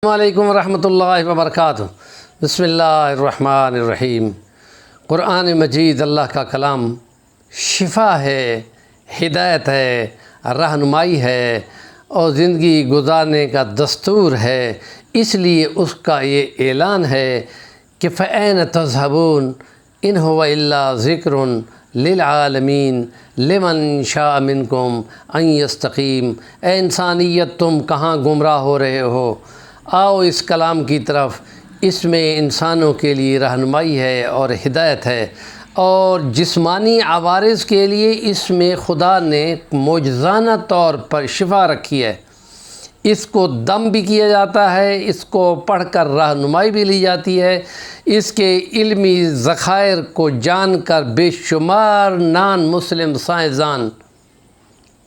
السلام علیکم ورحمۃ اللہ وبرکاتہ۔ بسم اللہ الرحمن الرحیم۔ قرآن مجید اللہ کا کلام شفا ہے، ہدایت ہے، رہنمائی ہے اور زندگی گزارنے کا دستور ہے۔ اس لیے اس کا یہ اعلان ہے کہ فَأَيْنَ تَذْهَبُونَ إِنْ هُوَ إِلَّا ذِكْرٌ لِلْعَالَمِينَ لِمَنْ شَاءَ مِنْكُمْ أَنْ يَسْتَقِيمَ۔ اے انسانیت، تم کہاں گمراہ ہو رہے ہو؟ آؤ اس کلام کی طرف۔ اس میں انسانوں کے لیے رہنمائی ہے اور ہدایت ہے، اور جسمانی عوارض کے لیے اس میں خدا نے معجزانہ طور پر شفا رکھی ہے۔ اس کو دم بھی کیا جاتا ہے، اس کو پڑھ کر رہنمائی بھی لی جاتی ہے۔ اس کے علمی ذخائر کو جان کر بے شمار نان مسلم سائنسدان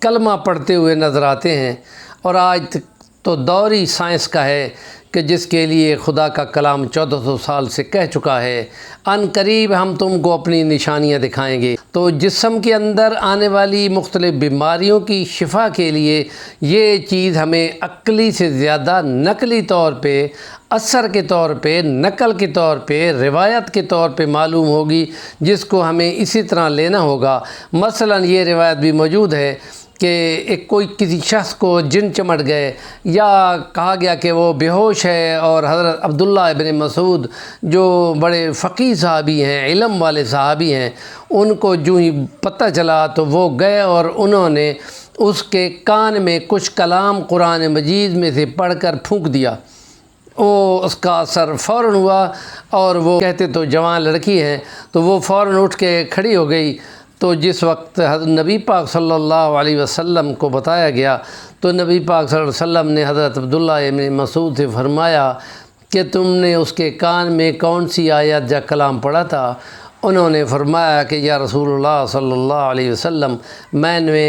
کلمہ پڑھتے ہوئے نظر آتے ہیں، اور آج تو دور ہی سائنس کا ہے کہ جس کے لیے خدا کا کلام 1400 سال سے کہہ چکا ہے ان قریب ہم تم کو اپنی نشانیاں دکھائیں گے۔ تو جسم کے اندر آنے والی مختلف بیماریوں کی شفا کے لیے یہ چیز ہمیں عقلی سے زیادہ نقلی طور پہ، اثر کے طور پہ، نقل کے طور پہ، روایت کے طور پہ معلوم ہوگی، جس کو ہمیں اسی طرح لینا ہوگا۔ مثلا یہ روایت بھی موجود ہے کہ کسی شخص کو جن چمٹ گئے، یا کہا گیا کہ وہ بے ہوش ہے، اور حضرت عبداللہ ابن مسعود جو بڑے فقیہ صحابی ہیں، علم والے صحابی ہیں، ان کو جو ہی پتہ چلا تو وہ گئے اور انہوں نے اس کے کان میں کچھ کلام قرآن مجید میں سے پڑھ کر پھونک دیا۔ اس کا اثر فوراً ہوا، اور وہ کہتے تو جوان لڑکی ہیں، تو وہ فوراً اٹھ کے کھڑی ہو گئی۔ تو جس وقت حضرت نبی پاک صلی اللہ علیہ وسلم کو بتایا گیا تو نبی پاک صلی اللہ علیہ وسلم نے حضرت عبداللہ ابن مسعود سے فرمایا کہ تم نے اس کے کان میں کون سی آیت یا کلام پڑھا تھا؟ انہوں نے فرمایا کہ یا رسول اللہ صلی اللہ علیہ وسلم، میں نے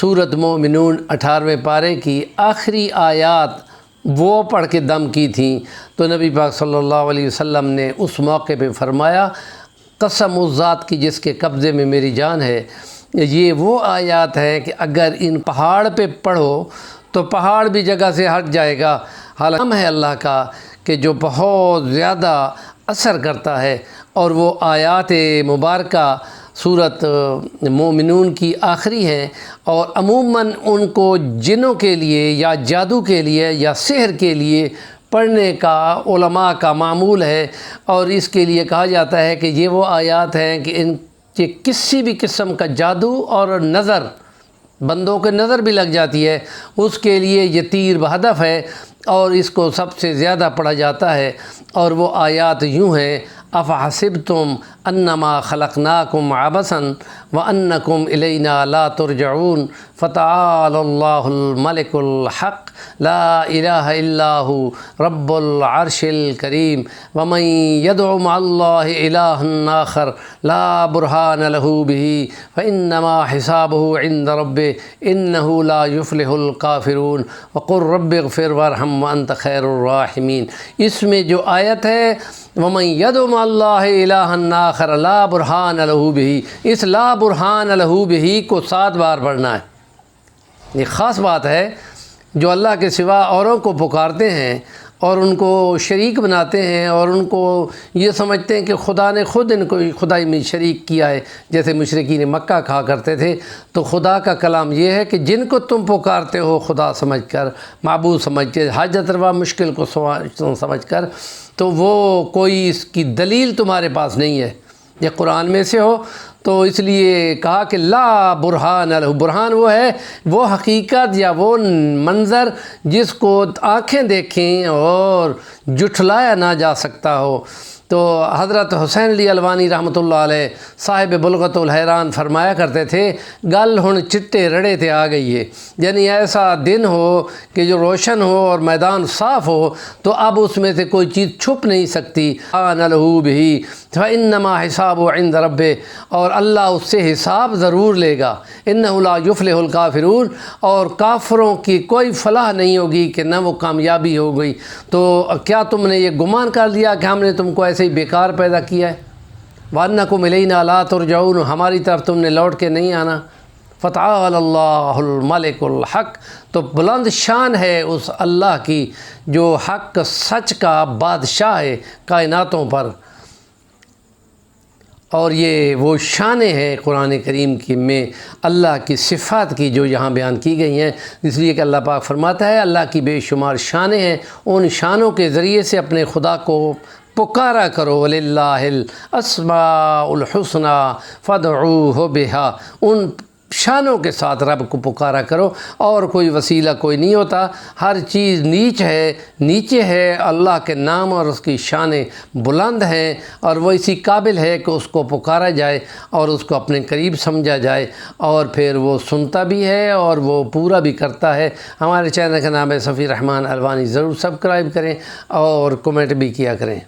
سورۃ مومنون 18ویں پارے کی آخری آیات وہ پڑھ کے دم کی تھیں۔ تو نبی پاک صلی اللہ علیہ وسلم نے اس موقع پہ فرمایا، قسم اس ذات کی جس کے قبضے میں میری جان ہے، یہ وہ آیات ہیں کہ اگر ان پہاڑ پہ پڑھو تو پہاڑ بھی جگہ سے ہٹ جائے گا۔ حالانکہ ہے اللہ کا کہ جو بہت زیادہ اثر کرتا ہے، اور وہ آیات مبارکہ سورۃ مومنون کی آخری ہیں، اور عموماً ان کو جنوں کے لیے یا جادو کے لیے یا سحر کے لیے پڑھنے کا علماء کا معمول ہے، اور اس کے لیے کہا جاتا ہے کہ یہ وہ آیات ہیں کہ ان کے کسی بھی قسم کا جادو اور نظر، بندوں کے نظر بھی لگ جاتی ہے، اس کے لیے یہ تیر بہدف ہے، اور اس کو سب سے زیادہ پڑھا جاتا ہے۔ اور وہ آیات یوں ہیں، افحسبتم انما خلقناکم عبثا وانکم الینا لا ترجعون فتعالی اللہ الملک الحق لا الہ الا هو رب العرش الکریم ومن يدع مع اللہ الہا آخر لا برہان له به فانما حسابه عند ربه انه لا يفلح الکافرون وقل رب اغفر وارحم وانت خیر الراحمین۔ اس میں جو آیت ہے وَمَنْ يَدْعُ مَعَ اللَّهِ إِلَٰهًا آخَرَ لَا بُرْهَانَ لَهُ بِهِ، اس لا برہان لہو بہی کو 7 بار پڑھنا ہے۔ یہ خاص بات ہے، جو اللہ کے سوا اوروں کو پکارتے ہیں اور ان کو شریک بناتے ہیں، اور ان کو یہ سمجھتے ہیں کہ خدا نے خود ان کو خدائی میں شریک کیا ہے، جیسے مشرکین مکہ کہا کرتے تھے۔ تو خدا کا کلام یہ ہے کہ جن کو تم پکارتے ہو خدا سمجھ کر، معبود سمجھ کے، حاجت روا مشکل کو سمجھ کر، تو وہ کوئی اس کی دلیل تمہارے پاس نہیں ہے، یہ قرآن میں سے ہو۔ تو اس لیے کہا کہ لا برہان لہ، برہان وہ ہے، وہ حقیقت یا وہ منظر جس کو آنکھیں دیکھیں اور جھٹلایا نہ جا سکتا ہو۔ تو حضرت حسین علی الوانی رحمۃ اللہ علیہ صاحب بلغت الحیران فرمایا کرتے تھے، گل ہن چٹے رڑے تے آ گئی ہے، یعنی ایسا دن ہو کہ جو روشن ہو اور میدان صاف ہو، تو اب اس میں سے کوئی چیز چھپ نہیں سکتی۔ آن لہو بہی فانما حسابہ عند ربہ، اور اللہ اس سے حساب ضرور لے گا۔ انہ لا یفلح الکافرون، اور کافروں کی کوئی فلاح نہیں ہوگی کہ نہ وہ کامیابی ہو گئی۔ تو کیا تم نے یہ گمان کر لیا کہ ہم نے تم کو ایسے ہی بیکار پیدا کیا ہے؟ وَأَنَّكُمْ إِلَيْنَا لَا تُرْجَعُونَ، ہماری طرف تم نے لوٹ کے نہیں آنا۔ فتعال اللہ الملک الحق، تو بلند شان ہے اس اللہ کی جو حق سچ کا بادشاہ ہے کائناتوں پر۔ اور یہ وہ شانیں ہیں قرآن کریم کی میں اللہ کی صفات کی جو یہاں بیان کی گئی ہیں، اس لیے کہ اللہ پاک فرماتا ہے اللہ کی بے شمار شانیں ہیں، ان شانوں کے ذریعے سے اپنے خدا کو پکارا کرو، وَلِلَّهِ الْأَسْمَاءُ الْحُسْنَى فَادْعُوهُ بِهَا، ان شانوں کے ساتھ رب کو پکارا کرو، اور کوئی وسیلہ کوئی نہیں ہوتا، ہر چیز نیچے ہے، اللہ کے نام اور اس کی شانیں بلند ہیں، اور وہ اسی قابل ہے کہ اس کو پکارا جائے اور اس کو اپنے قریب سمجھا جائے، اور پھر وہ سنتا بھی ہے اور وہ پورا بھی کرتا ہے۔ ہمارے چینل کا نام ہے صفی الرحمن الوانی، ضرور سبسکرائب کریں اور کمنٹ بھی کیا کریں۔